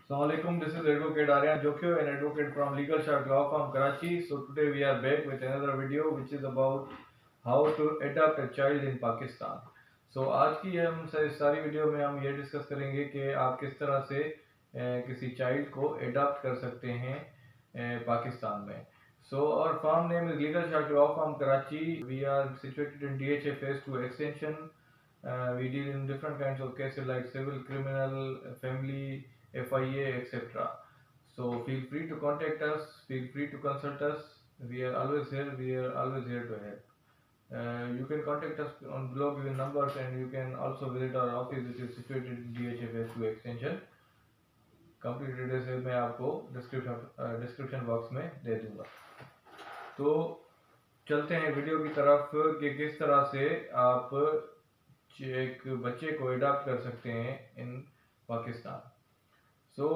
Assalamualaikum, this is Advocate Aryan Jokyo, an advocate from Legal Shark Law Firm Karachi. So today we are back with another video which is about how to adopt a child in Pakistan. So आज की हम सारी video में हम ये discuss करेंगे कि आप किस तरह से किसी चाइल्ड को अडॉप्ट कर सकते हैं पाकिस्तान में. So our firm name is Legal Shark Law Firm Karachi. We are situated in DHA Phase 2 Extension. We deal in different kinds of cases like civil, criminal, family, FIA, etc. So feel free to contact us, feel free to consult us. We are always here. We are always here to help. You can contact us on below given numbers, and you can also visit our office which is situated in DHA Phase 2 Extension. Complete details मैं आपको description box में दे दूंगा. तो चलते हैं video की तरफ कि किस तरह से आप एक बच्चे को अडॉप्ट कर सकते हैं इन पाकिस्तान. सो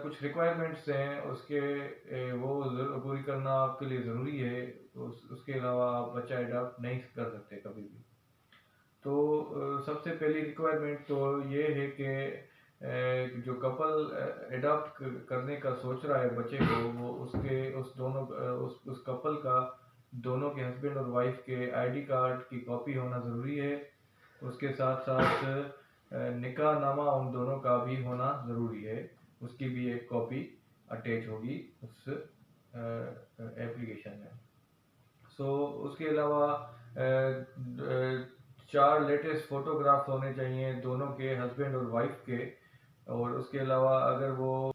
कुछ रिक्वायरमेंट्स हैं उसके वो पूरी करना आपके लिए ज़रूरी है. उसके अलावा आप बच्चा अडॉप्ट नहीं कर सकते कभी भी. तो सबसे पहली रिक्वायरमेंट तो ये है कि जो कपल अडॉप्ट करने का सोच रहा है बच्चे को, वो उस कपल का दोनों के हस्बैंड और वाइफ के आईडी कार्ड की कॉपी होना ज़रूरी है. उसके साथ साथ निकाह नामा उन दोनों का भी होना ज़रूरी है. उसकी भी एक कॉपी अटैच होगी उस एप्लीकेशन में. सो उसके अलावा 4 लेटेस्ट फोटोग्राफ्स होने चाहिए दोनों के हस्बैंड और वाइफ के. और उसके अलावा अगर वो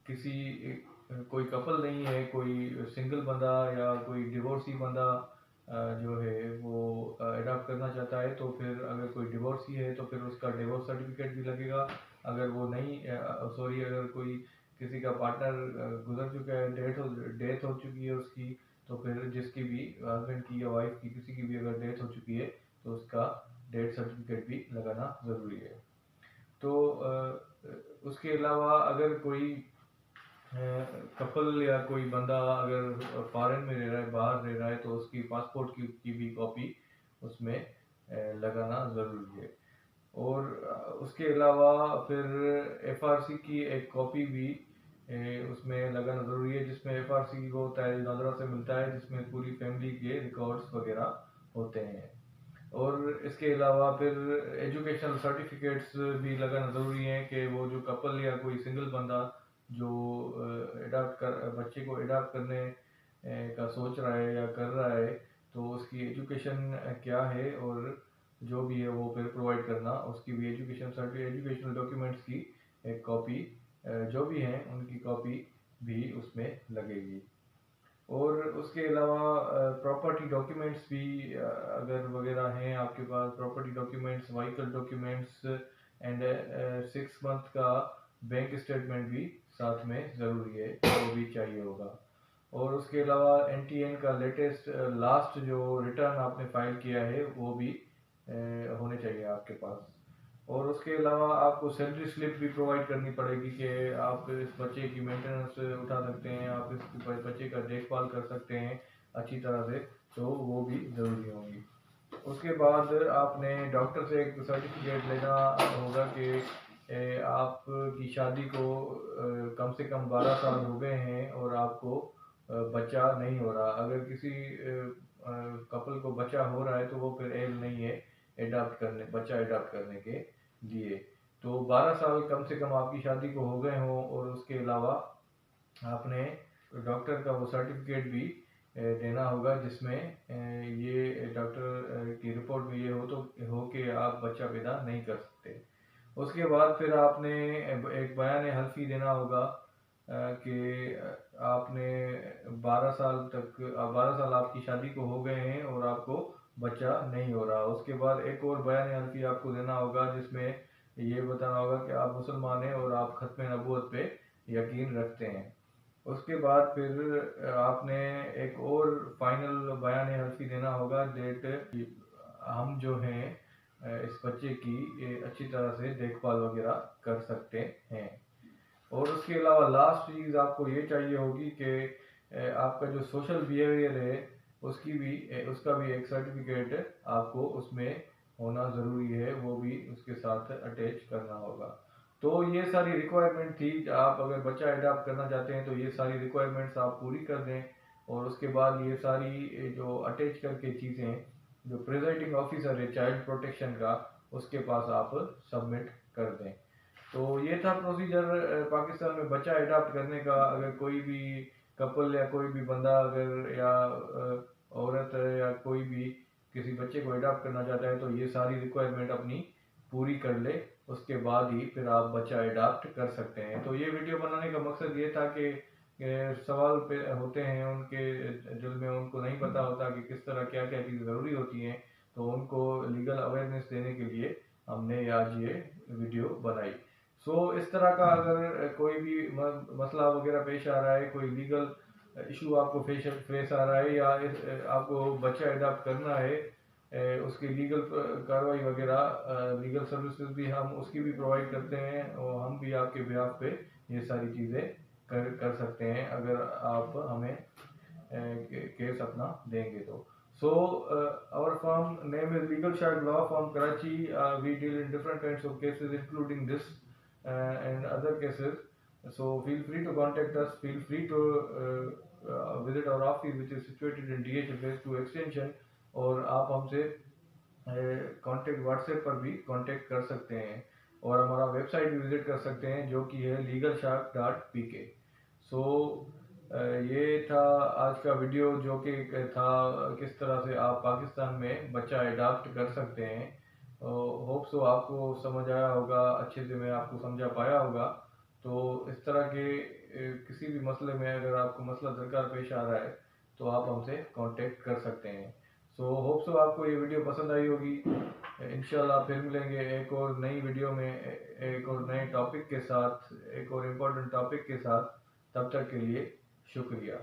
कोई कपल नहीं है, कोई सिंगल बंदा या कोई डिवोर्सी बंदा जो है वो अडॉप्ट करना चाहता है, तो फिर अगर कोई डिवोर्सी है तो फिर उसका डिवोर्स सर्टिफिकेट भी लगेगा. अगर वो नहीं अगर कोई किसी का पार्टनर गुजर चुका है, डेथ हो चुकी है उसकी, तो फिर जिसकी भी हस्बैंड की या वाइफ की किसी की भी अगर डेथ हो चुकी है तो उसका डेथ सर्टिफिकेट भी लगाना ज़रूरी है. तो उसके अलावा अगर कोई कपल या कोई बंदा अगर फॉरेन में रह रहा है, बाहर रह रहा है, तो उसकी पासपोर्ट की भी कॉपी उसमें लगाना ज़रूरी है. और उसके अलावा फिर एफआरसी की एक कॉपी भी उसमें लगाना ज़रूरी है, जिसमें एफआरसी वो तहरीर नादरा से मिलता है, जिसमें पूरी फैमिली के रिकॉर्ड्स वगैरह होते हैं. और इसके अलावा फिर एजुकेशनल सर्टिफिकेट्स भी लगाना ज़रूरी है कि वो जो कपल या कोई सिंगल बंदा जो बच्चे को अडॉप्ट करने का सोच रहा है या कर रहा है, तो उसकी एजुकेशन क्या है और जो भी है वो फिर प्रोवाइड करना. उसकी भी एजुकेशनल डॉक्यूमेंट्स की एक कॉपी जो भी हैं उनकी कॉपी भी उसमें लगेगी. और उसके अलावा प्रॉपर्टी डॉक्यूमेंट्स भी अगर वगैरह हैं आपके पास, property documents, vehicle documents and 6 month का बैंक स्टेटमेंट भी साथ में ज़रूरी है, वो भी चाहिए होगा. और उसके अलावा NTN का लेटेस्ट लास्ट जो रिटर्न आपने फाइल किया है वो भी होने चाहिए आपके पास. और उसके अलावा आपको सैलरी स्लिप भी प्रोवाइड करनी पड़ेगी कि आप इस बच्चे की मेंटेनेंस उठा सकते हैं, आप इस बच्चे का देखभाल कर सकते हैं अच्छी तरह से, तो वो भी ज़रूरी होंगी. उसके बाद आपने डॉक्टर से एक सर्टिफिकेट लेना होगा कि आपकी शादी को कम से कम 12 साल हो गए हैं और आपको बच्चा नहीं हो रहा. अगर किसी कपल को बच्चा हो रहा है तो वो फिर एज नहीं है बच्चा अडॉप्ट करने के लिए. तो 12 साल कम से कम आपकी शादी को हो गए हों, और उसके अलावा आपने डॉक्टर का वो सर्टिफिकेट भी देना होगा, जिसमें ये डॉक्टर की रिपोर्ट में ये हो कि आप बच्चा पैदा नहीं कर सकते. उसके बाद फिर आपने एक बयान हल्फी देना होगा कि आपने 12 साल आपकी शादी को हो गए हैं और आपको बच्चा नहीं हो रहा. उसके बाद एक और बयान हल्फी आपको देना होगा, जिसमें ये बताना होगा कि आप मुसलमान हैं और आप खत्म नबूवत पे यकीन रखते हैं. उसके बाद फिर आपने एक और फाइनल बयान हल्फी देना होगा डेट हम जो हैं इस बच्चे की अच्छी तरह से देखभाल वगैरह कर सकते हैं. और उसके अलावा लास्ट चीज़ आपको ये चाहिए होगी कि आपका जो सोशल बिहेवियर है उसका भी एक सर्टिफिकेट आपको उसमें होना ज़रूरी है, वो भी उसके साथ अटैच करना होगा. तो ये सारी रिक्वायरमेंट थी। आप अगर बच्चा अडॉप्ट करना चाहते हैं तो ये सारी रिक्वायरमेंट्स आप पूरी कर दें, और उसके बाद ये सारी जो अटैच करके चीज़ें जो प्रिजाइडिंग ऑफिसर है चाइल्ड प्रोटेक्शन का, उसके पास आप सबमिट कर दें। तो ये था प्रोसीजर पाकिस्तान में बच्चा अडॉप्ट करने का। अगर कोई भी कपल या कोई भी बंदा अगर या औरत या कोई भी किसी बच्चे को अडॉप्ट करना चाहता है तो ये सारी रिक्वायरमेंट अपनी पूरी कर ले, उसके बाद ही फिर आप बच्चा अडॉप्ट कर सकते हैं। तो ये वीडियो बनाने का मकसद ये था कि सवाल पे होते हैं उनके दिल में, उनको नहीं पता होता कि किस तरह क्या क्या चीज़ ज़रूरी होती हैं, तो उनको लीगल अवेयरनेस देने के लिए हमने आज ये वीडियो बनाई। इस तरह का अगर कोई भी मसला वगैरह पेश आ रहा है, कोई लीगल इशू आपको फेस आ रहा है, या आपको बच्चा अडॉप्ट करना है, उसकी लीगल कार्रवाई वगैरह लीगल सर्विसेज भी हम उसकी भी प्रोवाइड करते हैं, और हम भी आपके बिहाफ पे ये सारी चीज़ें कर सकते हैं अगर आप हमें केस अपना देंगे तो। Our firm name is Legal Shark Law Firm Karachi. We deal in different kinds of cases including this and other cases. So feel free to contact us. Feel free to visit our office which is situated in DHFS 2 extension, और आप हमसे contact WhatsApp पर भी contact कर सकते हैं, और हमारा वेबसाइट भी विजिट कर सकते हैं जो कि है legalshark.pk। सो ये था आज का वीडियो जो कि था किस तरह से आप पाकिस्तान में बच्चा अडॉप्ट कर सकते हैं। होप सो आपको समझ आया होगा, अच्छे से मैं आपको समझा पाया होगा। तो इस तरह के किसी भी मसले में अगर आपको मसला दरकार पेश आ रहा है तो आप हमसे कांटेक्ट कर सकते हैं। होप सो आपको ये वीडियो पसंद आई होगी। इंशाल्लाह फिर मिलेंगे एक और नई वीडियो में, एक और नए टॉपिक के साथ, एक और इम्पोर्टेंट टॉपिक के साथ। तब तक के लिए शुक्रिया।